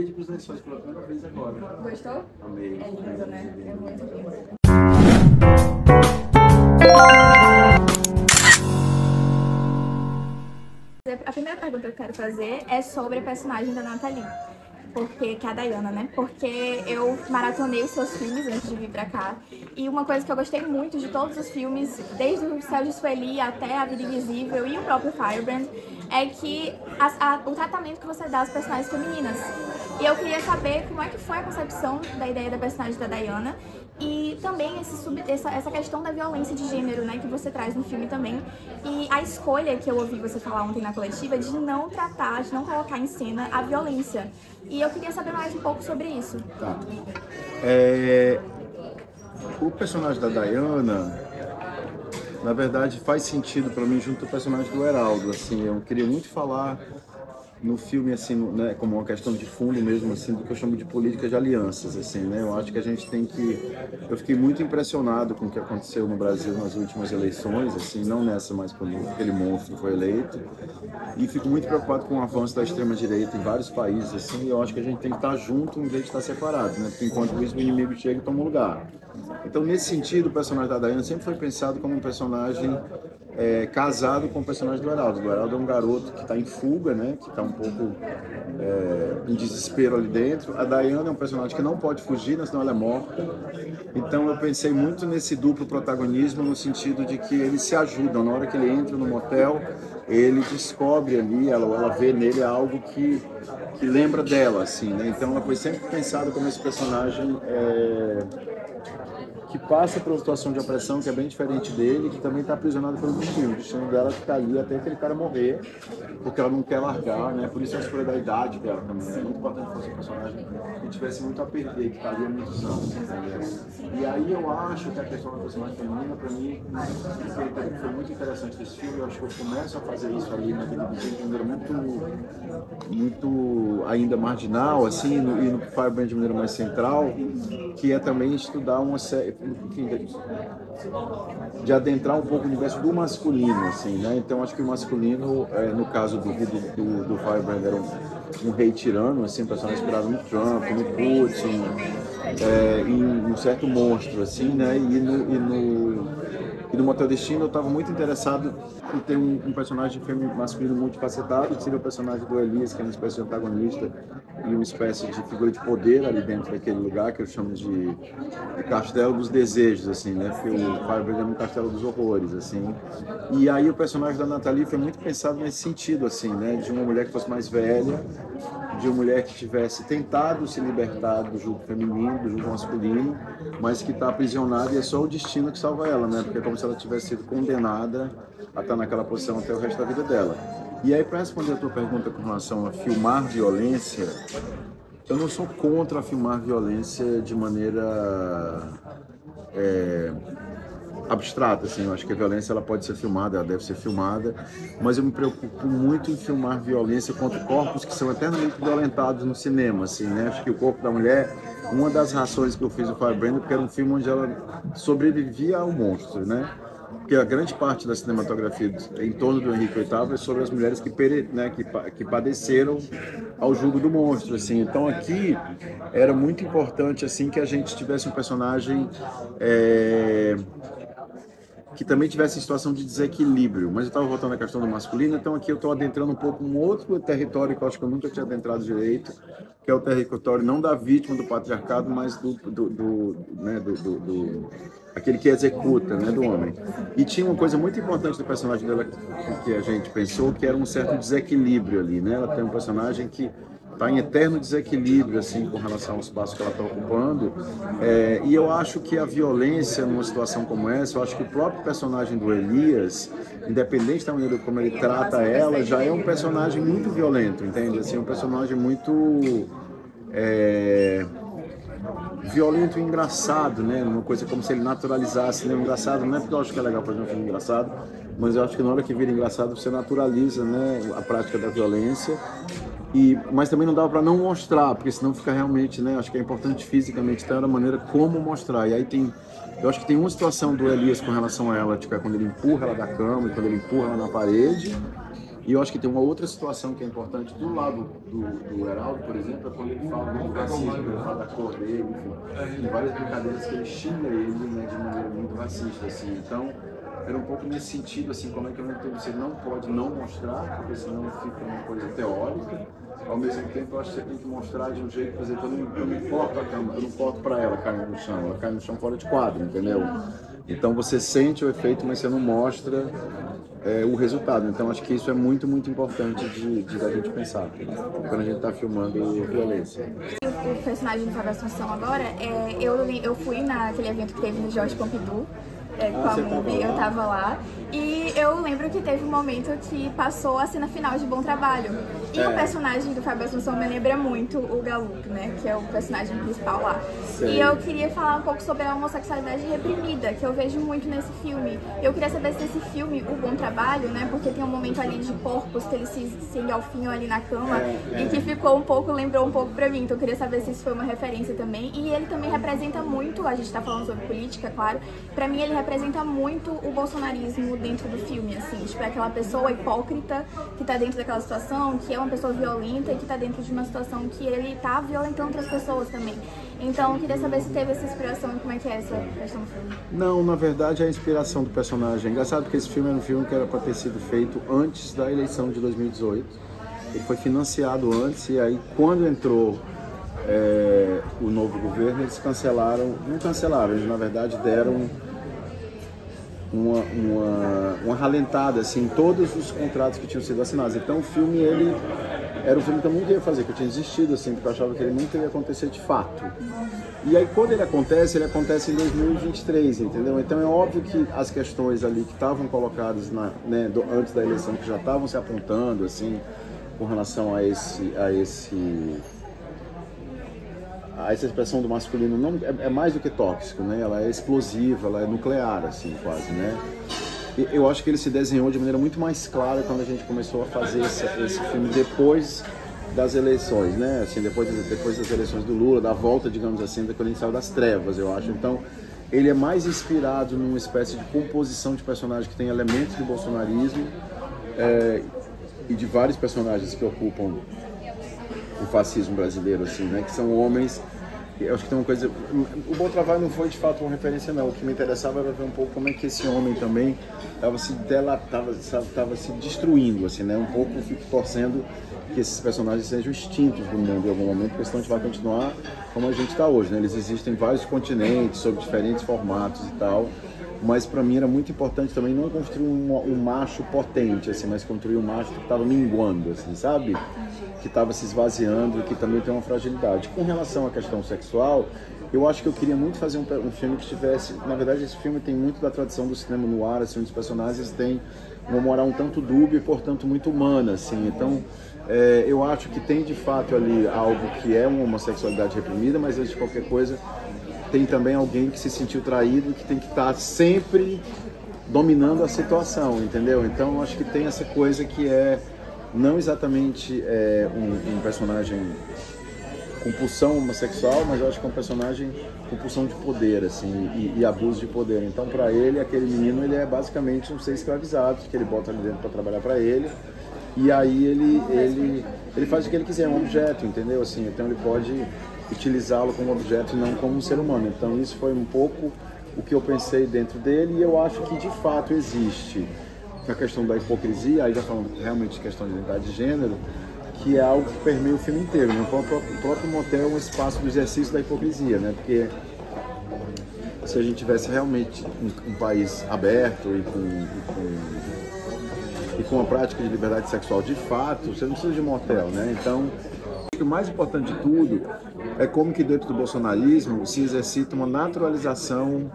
Parede dos Lençóis pela primeira vez agora. Gostou? Amei. É lindo, né? É muito lindo. A primeira pergunta que eu quero fazer é sobre a personagem da Nathalie. Porque, que é a Diana, né? Porque eu maratonei os seus filmes antes de vir pra cá. E uma coisa que eu gostei muito de todos os filmes, desde o Céu de Sueli até A Vida Invisível e o próprio Firebrand, é que o tratamento que você dá às personagens femininas. E eu queria saber como é que foi a concepção da ideia da personagem da Diana e também essa questão da violência de gênero, né, que você traz no filme também. E a escolha que eu ouvi você falar ontem na coletiva de não tratar, de não colocar em cena a violência. E eu queria saber mais um pouco sobre isso. Tá. O personagem da Diana, na verdade, faz sentido para mim junto ao personagem do Heraldo. Assim, eu queria muito falar no filme, assim, né, como uma questão de fundo mesmo, assim, do que eu chamo de política de alianças, assim, né? Eu acho que a gente tem que... Eu fiquei muito impressionado com o que aconteceu no Brasil nas últimas eleições, assim, não nessa, mas quando aquele monstro foi eleito. E fico muito preocupado com o avanço da extrema-direita em vários países, assim, e eu acho que a gente tem que estar junto em vez de estar separado, né? Porque enquanto isso o inimigo chega e toma um lugar. Então, nesse sentido, o personagem da Diana sempre foi pensado como um personagem casado com o personagem do Heraldo. O Heraldo é um garoto que está em fuga, né? Que está um pouco em desespero ali dentro. A Diana é um personagem que não pode fugir, né? Senão ela é morta. Então eu pensei muito nesse duplo protagonismo no sentido de que eles se ajudam. Na hora que ele entra no motel, ele descobre ali, ela vê nele algo que lembra dela, assim, né? Então ela foi sempre pensada como esse personagem que passa por uma situação de opressão que é bem diferente dele, que também está aprisionado pelo destino. O destino dela é ficar ali até aquele cara morrer, porque ela não quer largar, né? Por isso a escolha da idade dela também. É muito importante que fosse um personagem que tivesse muito a perder, que está ali há muitos anos, entendeu? E aí eu acho que a questão da personagem feminina, para mim, foi muito interessante desse filme. Eu acho que eu começo a fazer isso ali na vida de maneira muito ainda marginal, assim, e no Firebrand de maneira mais central, que é também estudar uma série, enfim, de adentrar um pouco o universo do masculino, assim, né? Então acho que o masculino, no caso do Firebrand, era um rei tirano, assim, um personagem inspirado no Trump, no Putin, em um certo monstro, assim, né? E no Motel Destino eu estava muito interessado em ter um personagem masculino multifacetado, que seria o personagem do Elias, que é uma espécie de antagonista e uma espécie de figura de poder ali dentro daquele lugar que eu chamo de Castelo dos Desejos, assim, né? Porque o Firebrand é um castelo dos horrores, assim. E aí o personagem da Nathalie foi muito pensado nesse sentido, assim, né? De uma mulher que fosse mais velha, de uma mulher que tivesse tentado se libertar do jugo feminino, do jugo masculino, mas que está aprisionada e é só o destino que salva ela, né? Porque é como se ela tivesse sido condenada a estar naquela posição até o resto da vida dela. E aí, para responder a tua pergunta com relação a filmar violência, eu não sou contra filmar violência de maneira abstrata, assim. Eu acho que a violência ela pode ser filmada, ela deve ser filmada, mas eu me preocupo muito em filmar violência contra corpos que são eternamente violentados no cinema, assim, né? Acho que o corpo da mulher, uma das razões que eu fiz o Firebrand, porque era um filme onde ela sobrevivia ao monstro, né? Porque a grande parte da cinematografia em torno do Henrique VIII é sobre as mulheres que padeceram ao jugo do monstro, assim. Então aqui era muito importante, assim, que a gente tivesse um personagem que também tivesse em situação de desequilíbrio. Mas eu estava voltando à questão do masculino, então aqui eu estou adentrando um pouco um outro território que eu acho que eu nunca tinha adentrado direito, que é o território não da vítima do patriarcado, mas aquele que executa, né, do homem. E tinha uma coisa muito importante do personagem dela que a gente pensou, que era um certo desequilíbrio ali, né? Ela tem um personagem que está em eterno desequilíbrio, assim, com relação ao espaço que ela está ocupando, e eu acho que a violência numa situação como essa, eu acho que o próprio personagem do Elias, independente da maneira como ele trata ela, já é um personagem muito violento, entende? Assim, um personagem muito violento e engraçado, né? Uma coisa como se ele naturalizasse, né? Engraçado não é porque eu acho que é legal fazer um filme engraçado, mas eu acho que na hora que vira engraçado você naturaliza, né, a prática da violência. Mas também não dava para não mostrar, porque senão fica realmente, né? Acho que é importante fisicamente ter a maneira como mostrar. E aí eu acho que tem uma situação do Elias com relação a ela, tipo, é quando ele empurra ela da cama e quando ele empurra ela na parede. E eu acho que tem uma outra situação que é importante do lado do Heraldo, por exemplo, é quando ele fala do racismo, ele fala da cor dele, enfim, tem várias brincadeiras que ele xinga ele, né, de maneira muito racista, assim. Então, era um pouco nesse sentido, assim, como é que você não pode não mostrar, porque senão fica uma coisa teórica. Ao mesmo tempo, eu acho que você tem que mostrar de um jeito, por exemplo, eu não corto a câmera, eu não corto para ela cair no chão, ela cai no chão fora de quadro, entendeu? Então você sente o efeito, mas você não mostra o resultado. Então acho que isso é muito, muito importante da gente pensar quando a gente está filmando violência. O personagem do Fábio Assunção agora, eu fui naquele evento que teve no Jorge Pompidou, com a MUBI, eu tava lá, e eu lembro que teve um momento que passou a cena final de Bom Trabalho. E o personagem do Fábio Assunção me lembra muito o Galup, né, que é o personagem principal lá. Sei. E eu queria falar um pouco sobre a homossexualidade reprimida, que eu vejo muito nesse filme. Eu queria saber se nesse filme, O Bom Trabalho, né, porque tem um momento ali de corpos que eles se engalfinham ali na cama, e que lembrou um pouco pra mim, então eu queria saber se isso foi uma referência também. E ele também representa muito, a gente tá falando sobre política, claro, pra mim ele representa muito o bolsonarismo dentro do filme, assim, tipo, é aquela pessoa hipócrita que tá dentro daquela situação, que é uma pessoa violenta e que tá dentro de uma situação que ele tá violentando outras pessoas também. Então, eu queria saber se teve essa inspiração e como é que é essa questão do filme. Não, na verdade, é a inspiração do personagem. É engraçado porque esse filme era um filme que era para ter sido feito antes da eleição de 2018. Ele foi financiado antes e aí, quando entrou o novo governo, eles não cancelaram, eles na verdade deram uma ralentada assim, em todos os contratos que tinham sido assinados. Então o filme, ele era um filme que eu nunca ia fazer, que eu tinha desistido, assim, porque eu achava que ele nunca ia acontecer de fato. E aí quando ele acontece em 2023, entendeu? Então é óbvio que as questões ali que estavam colocadas antes da eleição, que já estavam se apontando, assim, com relação a essa expressão do masculino, não é mais do que tóxico, né? Ela é explosiva, ela é nuclear, assim, quase, né? E eu acho que ele se desenhou de maneira muito mais clara quando a gente começou a fazer esse filme depois das eleições, né? Assim, depois das eleições do Lula, da volta, digamos assim, quando a gente saiu das trevas, eu acho. Então, ele é mais inspirado numa espécie de composição de personagem que tem elementos do bolsonarismo e de vários personagens que ocupam o fascismo brasileiro, assim, né? Que são homens. Eu acho que tem uma coisa. O Bom Trabalho não foi de fato uma referência, não. O que me interessava era ver um pouco como é que esse homem também estava se destruindo, assim, né? Um pouco eu fico torcendo que esses personagens sejam extintos do mundo em algum momento, porque senão a gente vai continuar como a gente está hoje, né? Eles existem em vários continentes, sob diferentes formatos e tal. Mas para mim era muito importante também não construir um macho potente, assim, mas construir um macho que estava minguando, assim, sabe? Que estava se esvaziando e que também tem uma fragilidade. Com relação à questão sexual, eu acho que eu queria muito fazer um filme que tivesse... Na verdade, esse filme tem muito da tradição do cinema noir, assim, onde os personagens têm uma moral um tanto dúbia e, portanto, muito humana, assim. Então, eu acho que tem, de fato, ali algo que é uma homossexualidade reprimida, mas, antes de qualquer coisa, tem também alguém que se sentiu traído e que tem que estar sempre dominando a situação, entendeu? Então, eu acho que tem essa coisa que é não exatamente um personagem com pulsão homossexual, mas eu acho que é um personagem com pulsão de poder, assim, e abuso de poder. Então, para ele, aquele menino, ele é basicamente um ser escravizado, que ele bota ali dentro para trabalhar para ele, e aí ele faz o que ele quiser, é um objeto, entendeu? Assim, então ele pode utilizá-lo como objeto e não como um ser humano. Então, isso foi um pouco o que eu pensei dentro dele, e eu acho que, de fato, existe a questão da hipocrisia, aí já falando realmente de questão de identidade de gênero, que é algo que permeia o filme inteiro, né? O próprio motel é um espaço do exercício da hipocrisia, né? Porque se a gente tivesse realmente um país aberto e com uma prática de liberdade sexual de fato, você não precisa de motel, né? Então, o mais importante de tudo é como que dentro do bolsonarismo se exercita uma naturalização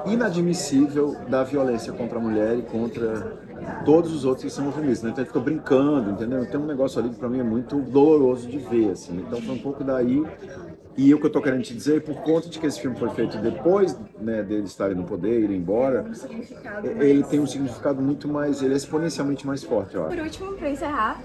inadmissível da violência contra a mulher e contra todos os outros que são oprimidos, né? Então ele fica brincando, entendeu? Tem um negócio ali que pra mim é muito doloroso de ver, assim. Então foi um pouco daí E o que eu estou querendo te dizer, por conta de que esse filme foi feito depois, né, deles estarem no poder, irem embora, ele tem um significado muito mais, ele é exponencialmente mais forte, eu acho. Por último, para encerrar,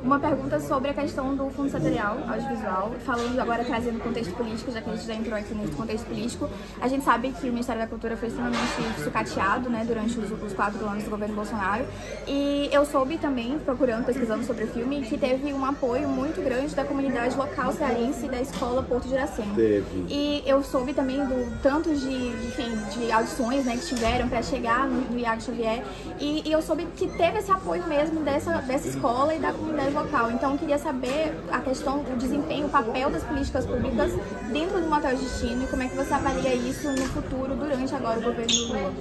uma pergunta sobre a questão do fundo setorial audiovisual, falando agora, trazendo contexto político, já que a gente já entrou aqui no contexto político. A gente sabe que o Ministério da Cultura foi extremamente sucateado, né, durante os 4 anos do governo Bolsonaro, e eu soube também, pesquisando sobre o filme, que teve um apoio muito grande da comunidade local cearense e da escola Porto de Iracema. E eu soube também do tanto de audições, né, que tiveram para chegar no Iago Xavier, e eu soube que teve esse apoio mesmo dessa escola e da comunidade local. Então eu queria saber a questão, o desempenho, o papel das políticas públicas dentro do Motel Destino e como é que você avalia isso no futuro, durante agora o governo do Lula.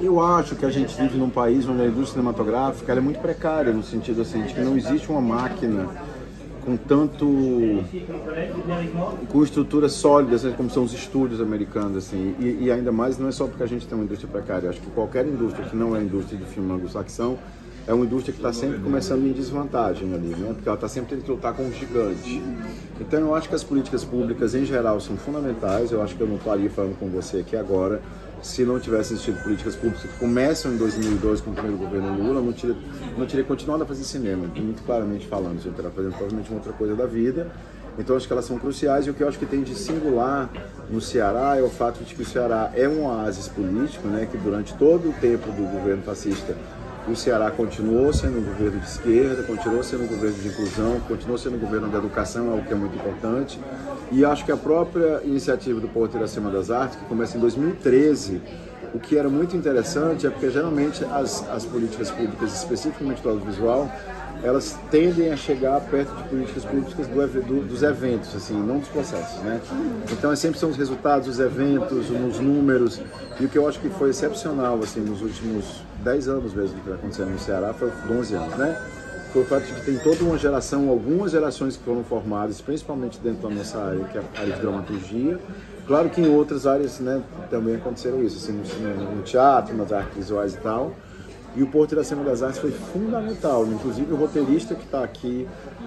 Eu acho que a gente vive num país onde a indústria cinematográfica ela é muito precária, no sentido assim, de que não existe uma máquina com estruturas sólidas, como são os estúdios americanos, assim, e ainda mais não é só porque a gente tem uma indústria precária. Eu acho que qualquer indústria que não é a indústria de filme anglo-saxão é uma indústria que está sempre começando em desvantagem ali, né? Porque ela está sempre tendo que lutar com um gigante. Então eu acho que as políticas públicas em geral são fundamentais. Eu acho que eu não estaria falando com você aqui agora se não tivesse existido políticas públicas que começam em 2002 com o primeiro governo Lula. Não teria continuado a fazer cinema, muito claramente falando. Eu estaria fazendo provavelmente uma outra coisa da vida. Então acho que elas são cruciais, e o que eu acho que tem de singular no Ceará é o fato de que o Ceará é um oásis político, né, que durante todo o tempo do governo fascista o Ceará continuou sendo um governo de esquerda, continuou sendo um governo de inclusão, continuou sendo um governo da educação, algo que é muito importante. E acho que a própria iniciativa do Porto Iracema das Artes, que começa em 2013, o que era muito interessante é porque geralmente as políticas públicas, especificamente do audiovisual, elas tendem a chegar perto de políticas públicas dos eventos, assim, não dos processos, né? Então, sempre são os resultados dos eventos, nos números, e o que eu acho que foi excepcional, assim, nos últimos 10 anos mesmo que está acontecendo no Ceará, foi 11 anos, né? Foi o fato de que tem toda uma geração, algumas gerações que foram formadas, principalmente dentro da nossa área, que é a área de dramaturgia. Claro que em outras áreas, né, também aconteceram isso, assim, no teatro, nas artes visuais e tal. E o Porto Iracema das Artes foi fundamental. Inclusive o roteirista que está aqui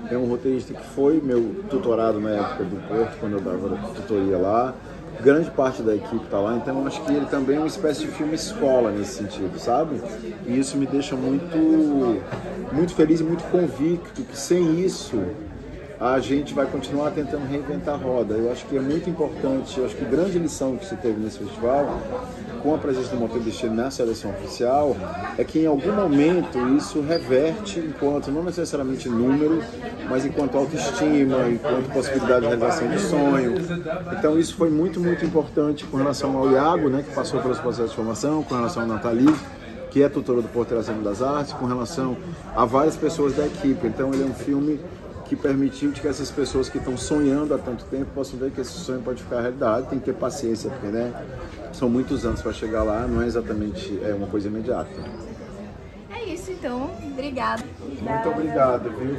é um roteirista que foi meu tutorado na época do Porto, quando eu dava tutoria lá. Grande parte da equipe está lá, então eu acho que ele também é uma espécie de filme escola nesse sentido, sabe? E isso me deixa muito feliz e muito convicto que sem isso a gente vai continuar tentando reinventar a roda. Eu acho que é muito importante, eu acho que a grande lição que se teve nesse festival, com a presença do Motel Destino na seleção oficial, é que em algum momento isso reverte enquanto, não necessariamente número, mas enquanto autoestima, enquanto possibilidade de realização de sonho. Então isso foi muito importante com relação ao Iago, né, que passou pelos processos de formação, com relação ao Nathalie, que é tutora do Porto Iracema das Artes, com relação a várias pessoas da equipe. Então ele é um filme que permitiu que essas pessoas que estão sonhando há tanto tempo possam ver que esse sonho pode ficar realidade. Tem que ter paciência, porque, né, são muitos anos para chegar lá, não é exatamente uma coisa imediata. É isso, então. Obrigada. Muito obrigado, viu?